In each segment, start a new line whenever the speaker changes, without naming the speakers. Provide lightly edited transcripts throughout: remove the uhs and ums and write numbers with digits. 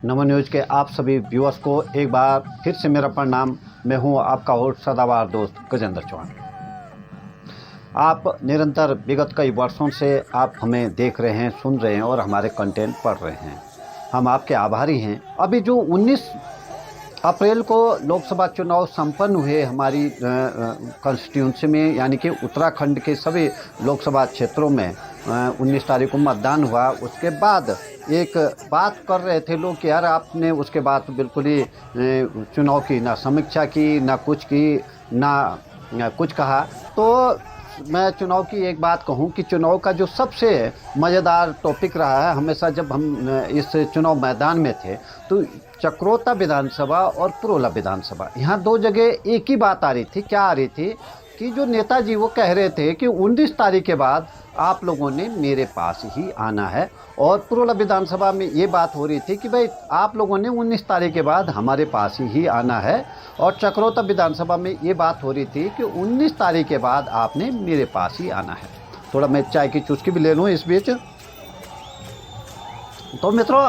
नमो news के आप सभी व्यूअर्स को एक बार फिर से मेरा प्रणाम। मैं हूं आपका होस्ट सदाबहार दोस्त गजेंद्र चौहान। आप निरंतर विगत कई वर्षों से आप हमें देख रहे हैं, सुन रहे हैं और हमारे कंटेंट पढ़ रहे हैं। हम आपके आभारी हैं। अभी जो 19 अप्रैल को लोकसभा चुनाव संपन्न हुए हमारी कॉन्स्टिट्यूंसी में, यानी कि उत्तराखंड के सभी लोकसभा क्षेत्रों में 19 तारीख को मतदान हुआ। उसके बाद एक बात कर रहे थे लोग कि यार आपने उसके बाद बिल्कुल ही चुनाव की ना समीक्षा की, ना कुछ की, ना कुछ कहा। तो मैं चुनाव की एक बात कहूं कि चुनाव का जो सबसे मज़ेदार टॉपिक रहा है हमेशा जब हम इस चुनाव मैदान में थे, तो चक्रोता विधानसभा और पुरोला विधानसभा, यहाँ दो जगह एक ही बात आ रही थी। क्या आ रही थी कि जो नेताजी वो कह रहे थे कि 19 तारीख के बाद आप लोगों ने मेरे पास ही आना है, और पुरोला विधानसभा में ये बात हो रही थी कि भाई आप लोगों ने 19 तारीख के बाद हमारे पास ही आना है, और चक्रोता विधानसभा में ये बात हो रही थी कि 19 तारीख के बाद आपने मेरे पास ही आना है। थोड़ा मैं चाय की चुस्की भी ले लूँ इस बीच। तो मित्रों,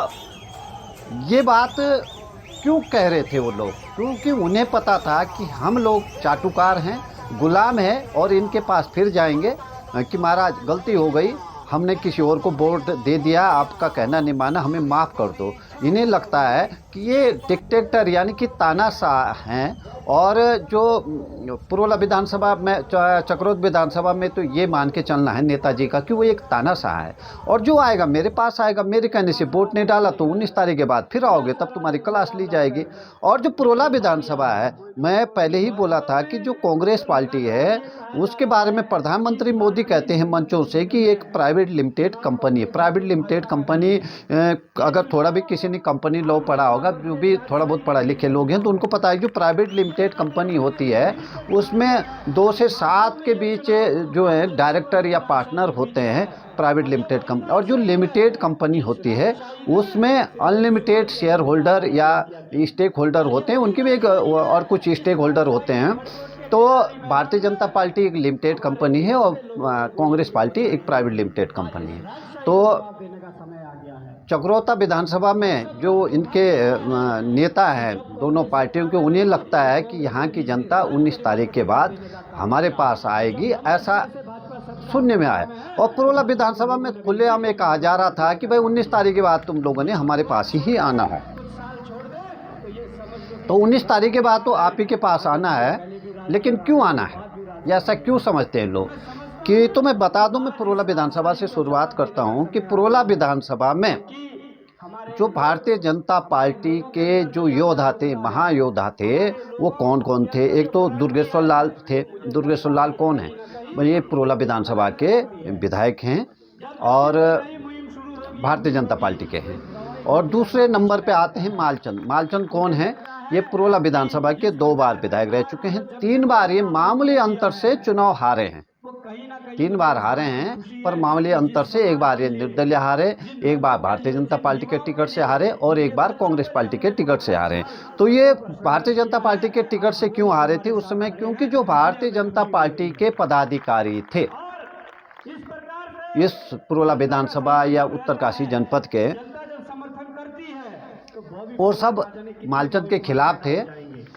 ये बात क्यों कह रहे थे वो लोग? क्योंकि उन्हें पता था कि हम लोग चाटुकार हैं, गुलाम हैं, और इनके पास फिर जाएंगे कि महाराज गलती हो गई, हमने किसी और को वोट दे दिया, आपका कहना नहीं माना, हमें माफ़ कर दो। इन्हें लगता है कि ये डिक्टेटर यानी कि तानाशाह हैं। और जो पुरोला विधानसभा में, चक्रोत विधानसभा में, तो ये मान के चलना है नेताजी का कि वो एक तानाशाह है, और जो आएगा मेरे पास आएगा, मेरे कहने से वोट नहीं डाला तो 19 तारीख के बाद फिर आओगे तब तुम्हारी क्लास ली जाएगी। और जो पुरोला विधानसभा है, मैं पहले ही बोला था कि जो कांग्रेस पार्टी है उसके बारे में प्रधानमंत्री मोदी कहते हैं मंचों से कि एक प्राइवेट लिमिटेड कंपनी है। प्राइवेट लिमिटेड कंपनी, अगर थोड़ा भी किसी ने कंपनी लॉ पढ़ा होगा, जो भी थोड़ा बहुत पढ़ा लिखे लोग हैं, तो उनको पता है जो प्राइवेट लिमिटेड कंपनी होती है उसमें 2 से 7 के बीच जो है डायरेक्टर या पार्टनर होते हैं प्राइवेट लिमिटेड कंपनी। और जो लिमिटेड कंपनी होती है उसमें अनलिमिटेड शेयर होल्डर या स्टेक होल्डर होते हैं, उनके भी एक और कुछ स्टेक होल्डर होते हैं। तो भारतीय जनता पार्टी एक लिमिटेड कंपनी है और कांग्रेस पार्टी एक प्राइवेट लिमिटेड कंपनी है। तो चक्रोता विधानसभा में जो इनके नेता हैं दोनों पार्टियों के, उन्हें लगता है कि यहाँ की जनता 19 तारीख के बाद हमारे पास आएगी, ऐसा सुनने में आया। और पुरोला विधानसभा में खुलेआम ये कहा जा रहा था कि भाई 19 तारीख के बाद तुम लोगों ने हमारे पास ही आना है। तो 19 तारीख के बाद तो आप ही के पास आना है, लेकिन क्यों आना है, या ऐसा क्यों समझते हैं लोग? कि तो मैं बता दूं, मैं पुरोला विधानसभा से शुरुआत करता हूं कि पुरोला विधानसभा में जो भारतीय जनता पार्टी के जो योद्धा थे, महायोद्धा थे, वो कौन कौन थे? एक तो दुर्गेश्वर लाल थे। दुर्गेश्वर लाल कौन है? ये पुरोला विधानसभा के विधायक हैं और भारतीय जनता पार्टी के हैं। और दूसरे नंबर पे आते हैं मालचंद। मालचंद कौन है? ये पुरोला विधानसभा के 2 बार विधायक रह चुके हैं। 3 बार ये मामूली अंतर से चुनाव हारे हैं। 3 बार हारे हैं, पर मामूली अंतर से। एक बार ये निर्दलीय हारे, एक बार भारतीय जनता पार्टी के टिकट से हारे, और एक बार कांग्रेस पार्टी के टिकट से हारे। तो ये भारतीय जनता पार्टी के टिकट से क्यों हारे थे उस समय? क्योंकि जो भारतीय जनता पार्टी के पदाधिकारी थे इस पुरोला विधानसभा या उत्तरकाशी जनपद के, वो सब मालचंद के खिलाफ थे,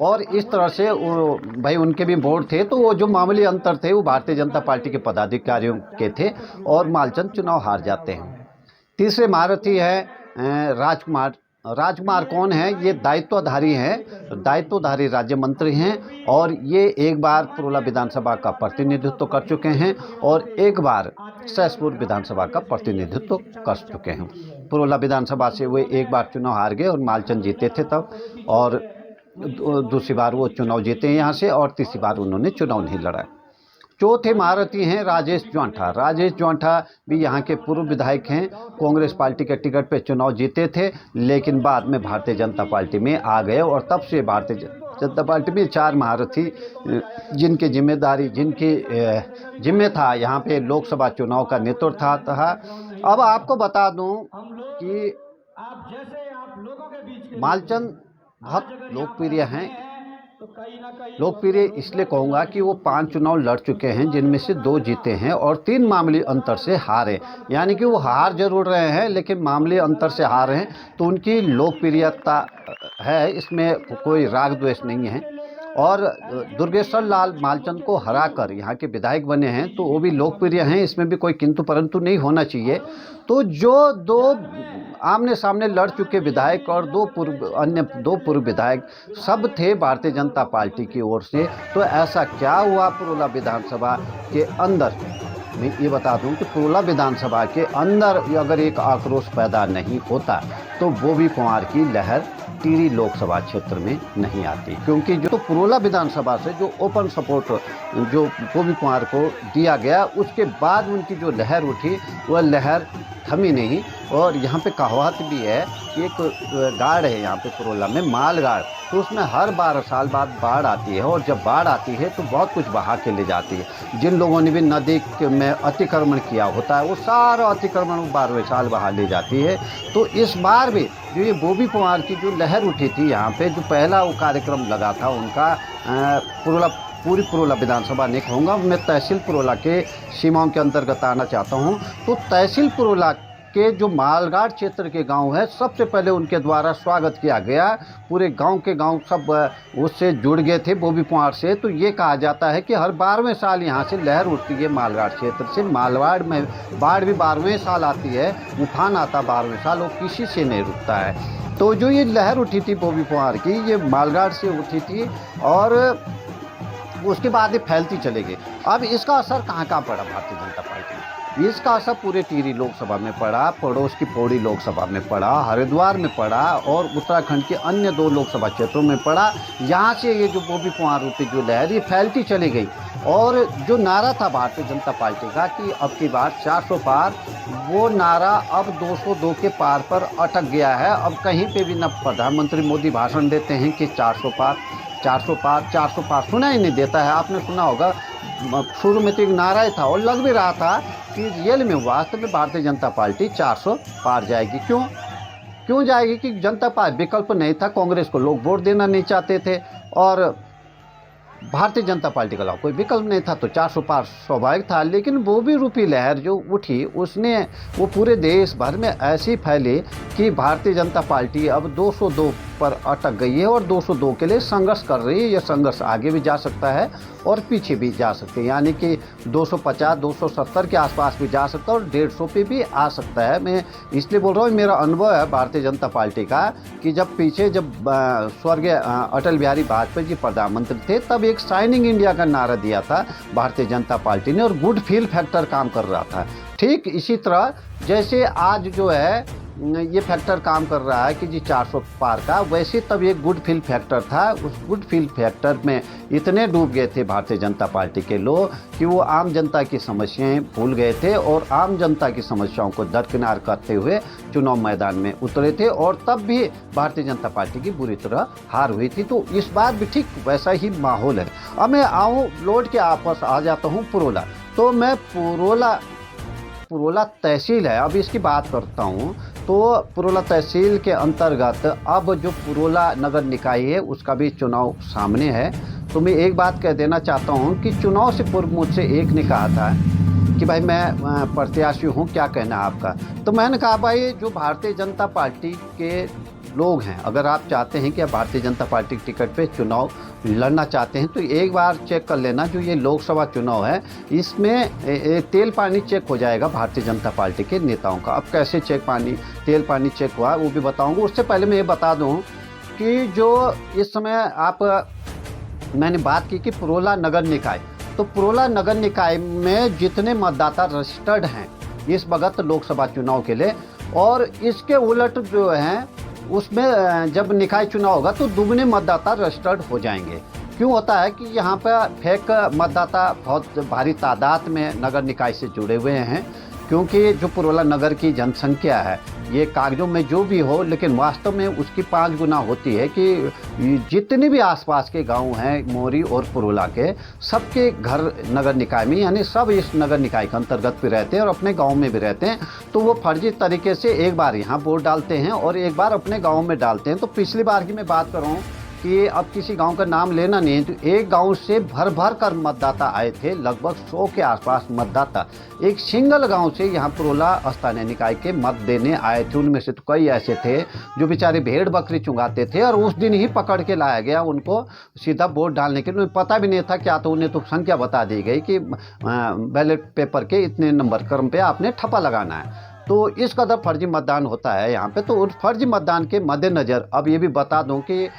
और इस तरह से वो भाई उनके भी वोट थे। तो वो जो मामूली अंतर थे वो भारतीय जनता पार्टी के पदाधिकारियों के थे, और मालचंद चुनाव हार जाते हैं। तीसरे महारथी है राजकुमार। राजकुमार कौन है? ये दायित्वधारी हैं, दायित्वधारी राज्य मंत्री हैं, और ये एक बार पुरोला विधानसभा का प्रतिनिधित्व कर चुके हैं, और एक बार सहसपुर विधानसभा का प्रतिनिधित्व कर चुके हैं। पुरोला विधानसभा से वे एक बार चुनाव हार गए और मालचंद जीते थे तब, और दूसरी बार वो चुनाव जीते हैं यहाँ से, और तीसरी बार उन्होंने चुनाव नहीं लड़ा। चौथे महारथी हैं राजेश जौंठा। राजेश जौंठा भी यहाँ के पूर्व विधायक हैं। कांग्रेस पार्टी के टिकट पे चुनाव जीते थे, लेकिन बाद में भारतीय जनता पार्टी में आ गए, और तब से भारतीय जनता पार्टी में 4 महारथी जिनकी जिम्मेदारी, जिनकी जिम्मे था यहाँ पे लोकसभा चुनाव का नेतृत्व था। अब आपको बता दूं कि मालचंद बहुत लोकप्रिय हैं लोकप्रिय इसलिए कहूँगा कि वो 5 चुनाव लड़ चुके हैं, जिनमें से 2 जीते हैं और 3 मामूली अंतर से हारे। यानी कि वो हार जरूर रहे हैं लेकिन मामूली अंतर से हारे हैं, तो उनकी लोकप्रियता है, इसमें कोई राग द्वेष नहीं है। और दुर्गेश्वर लाल मालचंद को हराकर यहाँ के विधायक बने हैं, तो वो भी लोकप्रिय हैं, इसमें भी कोई किंतु परंतु नहीं होना चाहिए। तो जो 2 आमने सामने लड़ चुके विधायक और अन्य दो पूर्व विधायक सब थे भारतीय जनता पार्टी की ओर से। तो ऐसा क्या हुआ पुरोला विधानसभा के अंदर, मैं ये बता दूं कि पुरोला विधानसभा के अंदर अगर एक आक्रोश पैदा नहीं होता तो बॉबी पंवार की लहर टिहरी लोकसभा क्षेत्र में नहीं आती, क्योंकि जो पुरोला विधानसभा से जो ओपन सपोर्ट जो बॉबी पंवार को दिया गया, उसके बाद उनकी जो लहर उठी वह लहर थमी नहीं। और यहाँ पे कहावत भी है कि एक गाड़ है यहाँ पे पुरोला में, माल गाड़, तो उसमें हर 12 साल बाद बाढ़ आती है और जब बाढ़ आती है तो बहुत कुछ बहा के ले जाती है। जिन लोगों ने भी नदी में अतिक्रमण किया होता है वो सारा अतिक्रमण 12वें साल बहा ले जाती है। तो इस बार भी जो ये बॉबी पंवार की जो लहर उठी थी यहाँ पे, जो पहला वो कार्यक्रम लगा था उनका पूरी पुरोला विधानसभा नहीं कहूँगा, मैं तहसील पुरोला के सीमाओं के अंतर्गत आना चाहता हूँ। तो तहसील पुरोला के जो मालगाड़ क्षेत्र के गांव है, सबसे पहले उनके द्वारा स्वागत किया गया। पूरे गांव के गांव सब उससे जुड़ गए थे बॉबी पंवार से। तो ये कहा जाता है कि हर 12वें साल यहाँ से लहर उठती है मालगाड़ क्षेत्र से। मालगाड़ में बाढ़ भी 12वें साल आती है, उफान आता 12वें साल, वो किसी से नहीं रुकता है। तो जो ये लहर उठी थी बॉबी पंवार की, ये मालगाड़ से उठी थी और उसके बाद ये फैलती चली गई। अब इसका असर कहाँ कहाँ पड़ा भारतीय जनता पार्टी में? इसका असर पूरे टिहरी लोकसभा में पड़ा, पड़ोस की पौड़ी लोकसभा में पड़ा, हरिद्वार में पड़ा और उत्तराखंड के अन्य 2 लोकसभा क्षेत्रों में पड़ा। यहाँ से ये जो बॉबी पंवार रूपी जो लहर ये फैलती चली गई। और जो नारा था भारतीय जनता पार्टी का कि अब की बार 400 पार, वो नारा अब 202 के पार पर अटक गया है। अब कहीं पे भी न प्रधानमंत्री मोदी भाषण देते हैं कि 400 पार 400 पार 400 पार, सुना ही नहीं देता है। आपने सुना होगा शुरू में तो एक नारा ही था और लग भी रहा था कि रियल में वास्तव में भारतीय जनता पार्टी 400 पार जाएगी। क्यों जाएगी? कि जनता पार्टी विकल्प नहीं था, कांग्रेस को लोग वोट देना नहीं चाहते थे और भारतीय जनता पार्टी के अलावा कोई विकल्प नहीं था, तो 400 पार स्वाभाविक था। लेकिन बॉबी रूपी लहर जो उठी उसने वो पूरे देश भर में ऐसी फैली कि भारतीय जनता पार्टी अब 202 पर अटक गई है और 202 के लिए संघर्ष कर रही है। यह संघर्ष आगे भी जा सकता है और पीछे भी जा सकते हैं, यानी कि 250 270 के आसपास भी जा सकता है और 150 पे भी आ सकता है। मैं इसलिए बोल रहा हूँ, मेरा अनुभव है भारतीय जनता पार्टी का कि जब स्वर्गीय अटल बिहारी वाजपेयी जी प्रधानमंत्री थे, तब एक शाइनिंग इंडिया का नारा दिया था भारतीय जनता पार्टी ने और गुड फील फैक्टर काम कर रहा था। ठीक इसी तरह जैसे आज जो है ये फैक्टर काम कर रहा है कि जी 400 पार का, वैसे तब एक गुड फील फैक्टर था। उस गुड फील फैक्टर में इतने डूब गए थे भारतीय जनता पार्टी के लोग कि वो आम जनता की समस्याएं भूल गए थे और आम जनता की समस्याओं को दरकिनार करते हुए चुनाव मैदान में उतरे थे। और तब भी भारतीय जनता पार्टी की बुरी तरह हार हुई थी। तो इस बार भी ठीक वैसा ही माहौल है। अब मैं लौट के आपस आ जाता हूँ पुरोला। तो मैं पुरोला तहसील है, अब इसकी बात करता हूँ। तो पुरोला तहसील के अंतर्गत अब जो पुरोला नगर निकाय है उसका भी चुनाव सामने है। तो मैं एक बात कह देना चाहता हूँ कि चुनाव से पूर्व मुझसे एक ने कहा था कि भाई मैं प्रत्याशी हूँ, क्या कहना है आपका? तो मैंने कहा भाई जो भारतीय जनता पार्टी के लोग हैं, अगर आप चाहते हैं कि आप भारतीय जनता पार्टी की टिकट पे चुनाव लड़ना चाहते हैं तो एक बार चेक कर लेना, जो ये लोकसभा चुनाव है इसमें तेल पानी चेक हो जाएगा भारतीय जनता पार्टी के नेताओं का। अब कैसे तेल पानी चेक हुआ वो भी बताऊंगा। उससे पहले मैं ये बता दूं कि जो इस समय मैंने बात की कि पुरोला नगर निकाय, तो पुरोला नगर निकाय में जितने मतदाता रजिस्टर्ड हैं इस वक्त लोकसभा चुनाव के लिए, और इसके उलट जो हैं उसमें जब निकाय चुनाव होगा तो दुगने मतदाता रजिस्टर्ड हो जाएंगे। क्यों होता है कि यहाँ पर फेक मतदाता बहुत भारी तादाद में नगर निकाय से जुड़े हुए हैं, क्योंकि जो पुरोला नगर की जनसंख्या है ये कागजों में जो भी हो लेकिन वास्तव में उसकी 5 गुना होती है कि जितने भी आसपास के गांव हैं मोरी और पुरोला के, सबके घर नगर निकाय में, यानी सब इस नगर निकाय के अंतर्गत भी रहते हैं और अपने गांव में भी रहते हैं। तो वो फर्जी तरीके से एक बार यहाँ वोट डालते हैं और एक बार अपने गाँव में डालते हैं। तो पिछली बार की मैं बात कर रहा हूँ कि अब किसी गांव का नाम लेना नहीं है, तो एक गांव से भर भर कर मतदाता आए थे, लगभग 100 के आसपास मतदाता एक सिंगल गांव से यहाँ पुरोला स्थानीय निकाय के मत देने आए थे। उनमें से तो कई ऐसे थे जो बेचारे भेड़ बकरी चुंगाते थे और उस दिन ही पकड़ के लाया गया उनको सीधा वोट डालने के लिए। उन्हें पता भी नहीं था क्या, तो उन्हें तो संख्या बता दी गई कि बैलेट पेपर के इतने नंबर क्रम पे आपने ठप्पा लगाना है। तो इस कदर फर्जी मतदान होता है यहाँ पे। तो उस फर्जी मतदान के मद्देनज़र अब ये भी बता दूं कि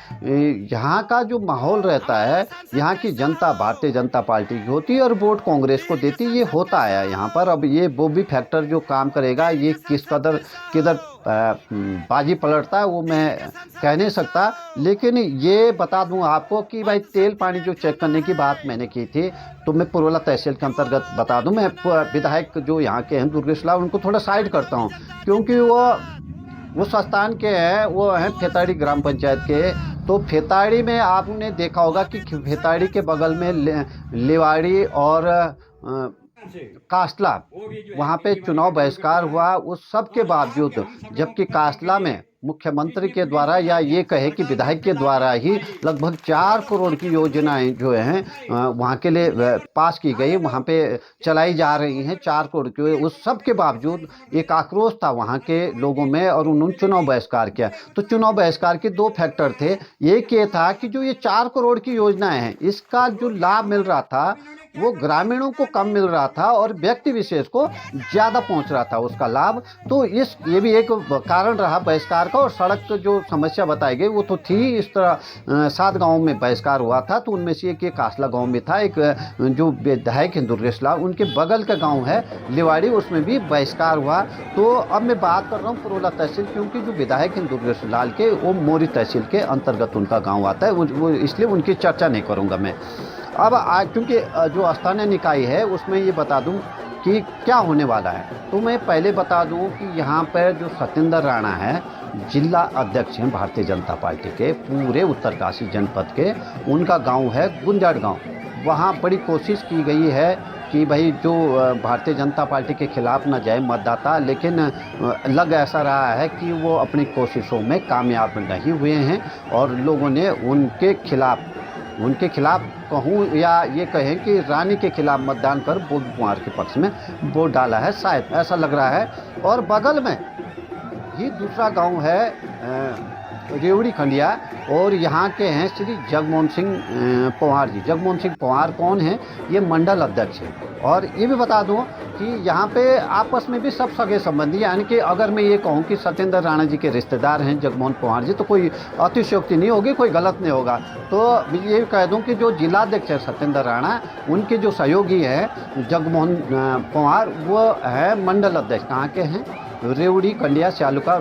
यहाँ का जो माहौल रहता है, यहाँ की जनता भारतीय जनता पार्टी की होती है और वोट कांग्रेस को देती, ये होता है यहाँ पर। अब ये वो भी फैक्टर जो काम करेगा, ये किस कदर किधर बाजी पलटता है वो मैं कह नहीं सकता। लेकिन ये बता दूं आपको कि भाई तेल पानी जो चेक करने की बात मैंने की थी, तो मैं पुरोला तहसील के अंतर्गत बता दूं, मैं विधायक जो यहाँ के हैं दुर्गेश लाल, उनको थोड़ा साइड करता हूँ, क्योंकि वो संस्थान के हैं, वो हैं फेताड़ी ग्राम पंचायत के। तो फेताड़ी में आपने देखा होगा कि फेताड़ी के बगल में लेवाड़ी और कास्टला, वहाँ पे चुनाव बहिष्कार हुआ। उस सब के बावजूद, जबकि कास्टला में मुख्यमंत्री के द्वारा या ये कहे कि विधायक के द्वारा ही लगभग 4 करोड़ की योजनाएं जो हैं वहाँ के लिए पास की गई, वहाँ पे चलाई जा रही हैं 4 करोड़ की। उस सब के बावजूद एक आक्रोश था वहाँ के लोगों में और उन्होंने चुनाव बहिष्कार किया। तो चुनाव बहिष्कार के 2 फैक्टर थे। एक ये था कि जो ये 4 करोड़ की योजनाएं हैं, इसका जो लाभ मिल रहा था वो ग्रामीणों को कम मिल रहा था और व्यक्ति विशेष को ज़्यादा पहुंच रहा था उसका लाभ। तो ये भी एक कारण रहा बहिष्कार का। और सड़क जो समस्या बताई गई वो तो थी, इस तरह 7 गाँव में बहिष्कार हुआ था। तो उनमें से एक कासला गाँव में था, एक जो विधायक हैं दुर्गेश लाल, उनके बगल का गाँव है लिवाड़ी, उसमें भी बहिष्कार हुआ। तो अब मैं बात कर रहा हूँ पुरोला तहसील, क्योंकि जो विधायक हैं दुर्गेश लाल के, वो मोरी तहसील के अंतर्गत उनका गाँव आता है, वो इसलिए उनकी चर्चा नहीं करूँगा मैं। अब क्योंकि जो स्थानीय निकाय है उसमें ये बता दूं कि क्या होने वाला है। तो मैं पहले बता दूं कि यहाँ पर जो सत्येंद्र राणा है, जिला अध्यक्ष हैं भारतीय जनता पार्टी के पूरे उत्तरकाशी जनपद के, उनका गांव है गुंजाड़ गांव। वहाँ बड़ी कोशिश की गई है कि भाई जो भारतीय जनता पार्टी के खिलाफ न जाए मतदाता, लेकिन लग ऐसा रहा है कि वो अपनी कोशिशों में कामयाब नहीं हुए हैं और लोगों ने उनके खिलाफ कहूँ या ये कहें कि रानी के खिलाफ मतदान कर बोबी कुमार के पक्ष में वोट डाला है, शायद ऐसा लग रहा है। और बगल में ही दूसरा गांव है रेवड़ी खंडिया, और यहाँ के हैं श्री जगमोहन सिंह पंवार जी। जगमोहन सिंह पंवार कौन है? ये मंडल अध्यक्ष है। और ये भी बता दूं कि यहाँ पे आपस में भी सब सगे संबंधी, यानी कि अगर मैं ये कहूँ कि सत्येंद्र राणा जी के रिश्तेदार हैं जगमोहन पंवार जी, तो कोई अतिशयोक्ति नहीं होगी, कोई गलत नहीं होगा। तो ये कह दूं कि जो जिलाध्यक्ष है सत्येंद्र राणा, उनके जो सहयोगी हैं जगमोहन पंवार, वो है मंडल अध्यक्ष। कहाँ के हैं? रेवड़ी कंडिया स्यालुका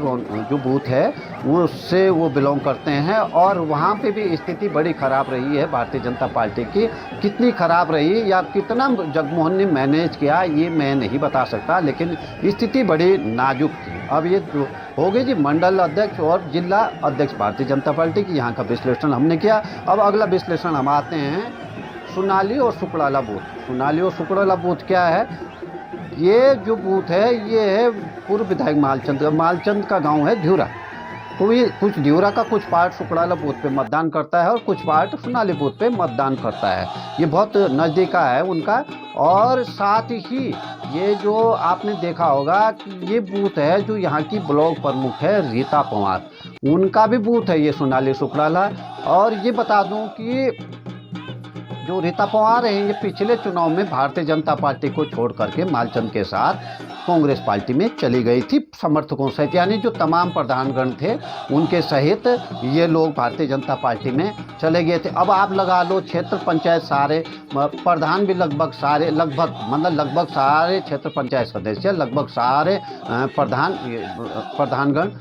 जो बूथ है उससे वो बिलोंग करते हैं। और वहाँ पे भी स्थिति बड़ी ख़राब रही है भारतीय जनता पार्टी की। कितनी ख़राब रही या कितना जगमोहन ने मैनेज किया ये मैं नहीं बता सकता, लेकिन स्थिति बड़ी नाजुक थी। अब ये जो हो गई जी मंडल अध्यक्ष और जिला अध्यक्ष भारतीय जनता पार्टी की, यहाँ का विश्लेषण हमने किया। अब अगला विश्लेषण हम आते हैं सोनाली और सुकड़ाला बूथ। सोनाली और सुकड़ाला बूथ क्या है? ये जो बूथ है ये है पूर्व विधायक मालचंद का गांव है ध्यूरा। तो ये कुछ ध्यूरा का कुछ पार्ट सुकड़ाला बूथ पे मतदान करता है और कुछ पार्ट सोनाली बूथ पे मतदान करता है। ये बहुत नज़दीक का है उनका। और साथ ही ये जो आपने देखा होगा कि ये बूथ है जो यहाँ की ब्लॉक प्रमुख है रीता पंवार, उनका भी बूथ है ये सोनाली सुकड़ाला। और ये बता दूं कि जो रीता पंवार हैं ये पिछले चुनाव में भारतीय जनता पार्टी को छोड़ करके मालचंद के साथ कांग्रेस पार्टी में चली गई थी समर्थकों सहित, यानी जो तमाम प्रधानगण थे उनके सहित ये लोग भारतीय जनता पार्टी में चले गए थे। अब आप लगा लो क्षेत्र पंचायत सारे प्रधान भी लगभग सारे क्षेत्र पंचायत सदस्य, लगभग सारे प्रधानगण,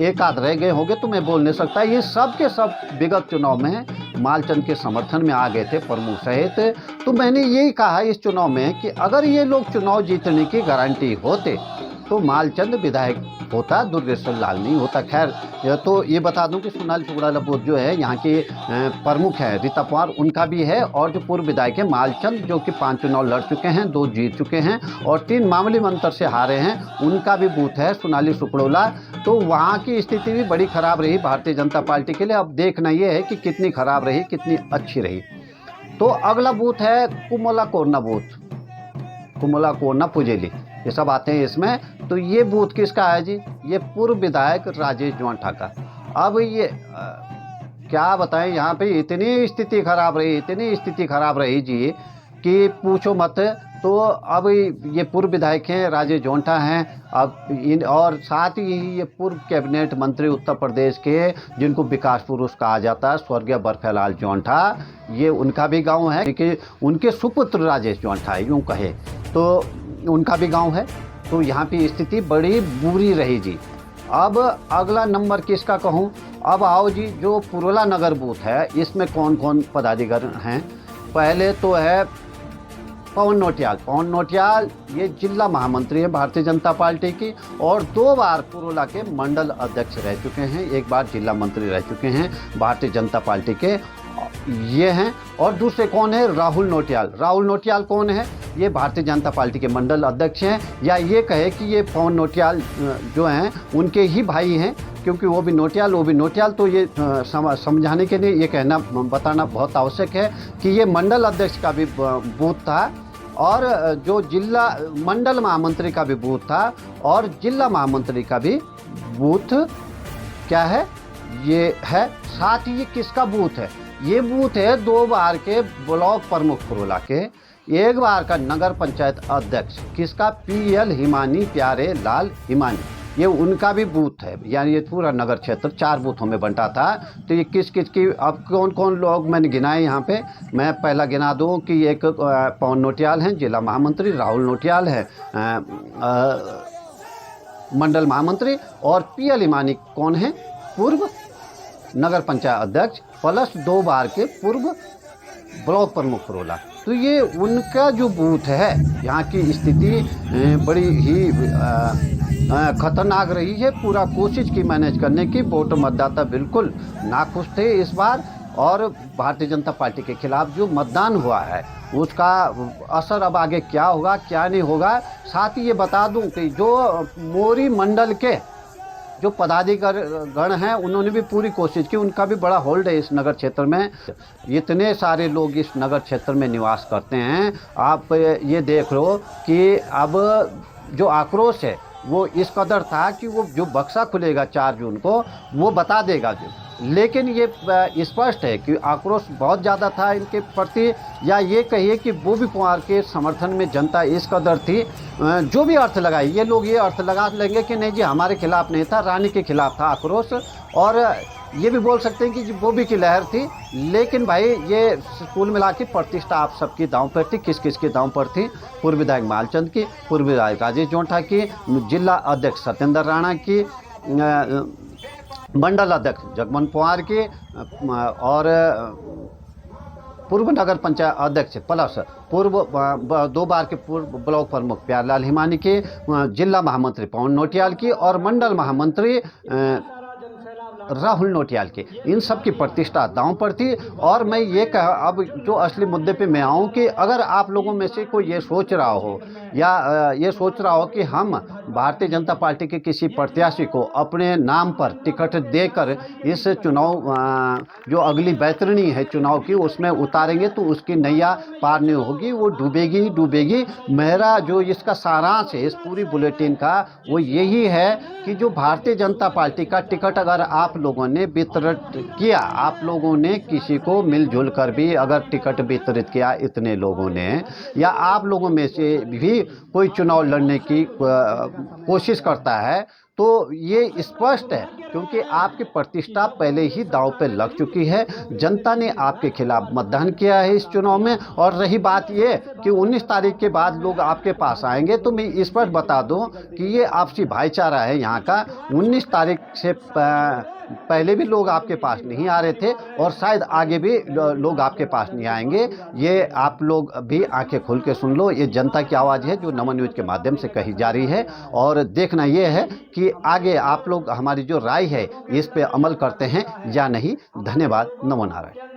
एक आध रह गए होंगे तो मैं बोल नहीं सकता। ये सब के सब विगत चुनाव में मालचंद के समर्थन में आ गए थे प्रमुख सहित। तो मैंने यही कहा इस चुनाव में कि अगर ये लोग चुनाव जीतने की गारंटी होते तो मालचंद विधायक होता, दुर्गेश लाल नहीं होता। खैर, तो ये बता दूं कि सोनाली सुकड़ाला बूथ जो है यहाँ के प्रमुख है रीता पंवार, उनका भी है। और जो पूर्व विधायक है मालचंद, जो कि 5 चुनाव लड़ चुके हैं, 2 जीत चुके हैं और 3 मामूली अंतर से हारे हैं, उनका भी बूथ है सोनाली सुकड़ोला। तो वहाँ की स्थिति भी बड़ी ख़राब रही भारतीय जनता पार्टी के लिए। अब देखना ये है कि कितनी ख़राब रही, कितनी अच्छी रही। तो अगला बूथ है कुमोला कोरना बूथ, कुमोला कोरना पुजेली, ये सब आते हैं इसमें। तो ये बूथ किसका है जी? ये पूर्व विधायक राजेश जोंठा का। अब ये क्या बताएं, यहाँ पे इतनी स्थिति खराब रही, इतनी स्थिति खराब रही जी कि पूछो मत। तो अब ये पूर्व विधायक हैं, राजेश जोंठा हैं। अब इन और साथ ही ये पूर्व कैबिनेट मंत्री उत्तर प्रदेश के, जिनको विकास पुरुष कहा जाता है, स्वर्गीय बरखलाल जोंठा, ये उनका भी गांव है, क्योंकि उनके सुपुत्र राजेश जोंठा है, यूँ कहे तो उनका भी गांव है। तो यहाँ की स्थिति बड़ी बुरी रही जी। अब अगला नंबर किसका कहूँ? अब आओ जी, जो पुरोला नगर बूथ है, इसमें कौन कौन पदाधिकारी हैं? पहले तो है पवन नौटियाल। पवन नौटियाल ये जिला महामंत्री है भारतीय जनता पार्टी की, और 2 बार पुरोला के मंडल अध्यक्ष रह चुके हैं, 1 बार जिला मंत्री रह चुके हैं भारतीय जनता पार्टी के, ये हैं। और दूसरे कौन है? राहुल नौटियाल। राहुल नौटियाल कौन है? ये भारतीय जनता पार्टी के मंडल अध्यक्ष हैं, या ये कहे कि ये पवन नौटियाल जो हैं उनके ही भाई हैं, क्योंकि वो भी नौटियाल, वो भी नौटियाल। तो ये समझाने के लिए ये कहना बताना बहुत आवश्यक है कि ये मंडल अध्यक्ष का भी बूथ था, और जो जिला मंडल महामंत्री का भी बूथ था, और जिला महामंत्री का भी बूथ क्या है? ये है। साथ ही ये किसका बूथ है? ये बूथ है 2 बार के ब्लॉक प्रमुख पुरोला के, 1 बार का नगर पंचायत अध्यक्ष, किसका? PL हिमानी, प्यारे लाल हिमानी, ये उनका भी बूथ है। यानी ये पूरा नगर क्षेत्र 4 बूथों में बंटा था। तो ये किस किस की, अब कौन कौन लोग मैंने गिनाए यहाँ पे, मैं पहला गिना दूँ कि एक पवन नौटियाल हैं जिला महामंत्री, राहुल नौटियाल है मंडल महामंत्री, और PL हिमानी कौन है? पूर्व नगर पंचायत अध्यक्ष, प्लस 2 बार के पूर्व ब्लॉक प्रमुख पुरोला। तो ये उनका जो बूथ है। यहाँ की स्थिति बड़ी ही खतरनाक रही है। पूरा कोशिश की मैनेज करने की, वोटर मतदाता बिल्कुल नाखुश थे इस बार, और भारतीय जनता पार्टी के खिलाफ जो मतदान हुआ है उसका असर अब आगे क्या होगा क्या नहीं होगा। साथ ही ये बता दूं कि जो मोरी मंडल के जो पदाधिकारी हैं उन्होंने भी पूरी कोशिश की, उनका भी बड़ा होल्ड है इस नगर क्षेत्र में। इतने सारे लोग इस नगर क्षेत्र में निवास करते हैं। आप ये देख लो कि अब जो आक्रोश है वो इस कदर था कि वो जो बक्सा खुलेगा 4 जून को वो बता देगा। लेकिन ये स्पष्ट है कि आक्रोश बहुत ज़्यादा था इनके प्रति, या ये कहिए कि वो भी पवार के समर्थन में जनता इस कदर थी। जो भी अर्थ लगाई, ये लोग ये अर्थ लगा लेंगे कि नहीं जी हमारे खिलाफ नहीं था, रानी के खिलाफ था आक्रोश, और ये भी बोल सकते हैं कि वो भी की लहर थी। लेकिन भाई ये कुल मिला के प्रतिष्ठा आप सबकी दांव पर थी। किस किस की दांव पर थी? पूर्व विधायक मालचंद की, पूर्व विधायक राजेश जोंठा की, जिला अध्यक्ष सत्येंद्र राणा की, मंडल अध्यक्ष जगमन पवार की, और पूर्व नगर पंचायत अध्यक्ष प्लस पूर्व 2 बार के पूर्व ब्लॉक प्रमुख प्यारेलाल हिमानी के, जिला महामंत्री पवन नौटियाल की, और मंडल महामंत्री राहुल नौटियाल के। इन सब की प्रतिष्ठा दांव पर थी। और मैं ये अब जो असली मुद्दे पे मैं आऊँ कि अगर आप लोगों में से कोई ये सोच रहा हो, या ये सोच रहा हो कि हम भारतीय जनता पार्टी के किसी प्रत्याशी को अपने नाम पर टिकट देकर इस चुनाव जो अगली बैतरणी है चुनाव की उसमें उतारेंगे, तो उसकी नैया पार नहीं होगी, वो डूबेगी ही डूबेगी। मेरा जो इसका सारांश है इस पूरी बुलेटिन का वो यही है कि जो भारतीय जनता पार्टी का टिकट अगर आप लोगों ने वितरित किया, आप लोगों ने किसी को मिलजुल कर भी अगर टिकट वितरित किया इतने लोगों ने, या आप लोगों में से भी कोई चुनाव लड़ने की कोशिश करता है, तो ये स्पष्ट है क्योंकि आपकी प्रतिष्ठा पहले ही दांव पे लग चुकी है। जनता ने आपके खिलाफ मतदान किया है इस चुनाव में। और रही बात ये कि 19 तारीख के बाद लोग आपके पास आएंगे, तो मैं इस पर बता दूं कि ये आपसी भाईचारा है यहाँ का। 19 तारीख से पहले भी लोग आपके पास नहीं आ रहे थे, और शायद आगे भी लोग आपके पास नहीं आएंगे। ये आप लोग भी आंखें खोल के सुन लो, ये जनता की आवाज़ है जो नमन न्यूज़ के माध्यम से कही जा रही है। और देखना ये है कि आगे आप लोग हमारी जो राय है इस पे अमल करते हैं या नहीं। धन्यवाद। नमो नारायण।